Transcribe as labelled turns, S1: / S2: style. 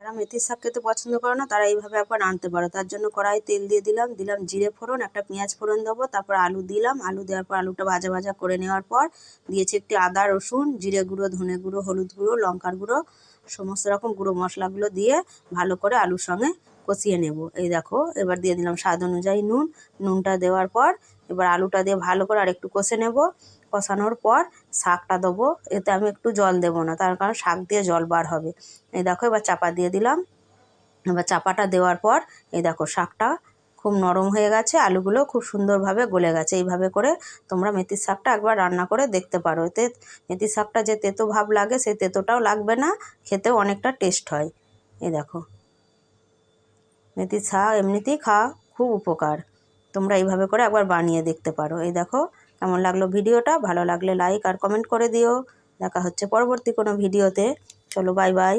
S1: যারা মেথির শাক খেতে পছন্দ করো না তারা এইভাবে একবার রাঁধতে পারো। তার জন্য কড়াই তেল দিয়ে দিলাম, জিরে ফোড়ন, একটা পেঁয়াজ ফোড়ন দেবো, তারপর আলু দিলাম। আলু দেওয়ার পর আলুটা ভাজা ভাজা করে নেওয়ার পর দিয়েছি একটি আদা, রসুন, জিরে গুঁড়ো, ধনে গুঁড়ো, হলুদ গুঁড়ো, লঙ্কার গুঁড়ো, সমস্ত রকম গুঁড়ো মশলাগুলো দিয়ে ভালো করে আলুর সঙ্গে কষিয়ে নেব। এই দেখো এবার দিয়ে দিলাম স্বাদ অনুযায়ী নুন। নুনটা দেওয়ার পর এবার আলুটা দিয়ে ভালো করে আর একটু কষে নেব। কষানোর পর শাকটা দেবো। এতে আমি একটু জল দেবো না, তার কারণ শাক দিয়ে জল বার হবে। এই দেখো এবার চাপা দিয়ে দিলাম। এবার চাপাটা দেওয়ার পর এই দেখো শাকটা খুব নরম হয়ে গেছে, আলুগুলো খুব সুন্দরভাবে গলে গেছে। এইভাবে করে তোমরা মেথির শাকটা একবার রান্না করে দেখতে পারো। এতে মেথির শাকটা যে তেতো ভাব লাগে সেই তেতোটাও লাগবে না, খেতেও অনেকটা টেস্ট হয়। এই দেখো মেথির শাক এমনিতেই খাওয়া খুব উপকার, তোমরা এইভাবে করে একবার বানিয়ে দেখতে পারো। এই দেখো কেমন লাগলো ভিডিওটা, ভালো লাগলে লাইক আর কমেন্ট করে দিও। দেখা হচ্ছে পরবর্তী কোনো ভিডিওতে। চলো বাই বাই।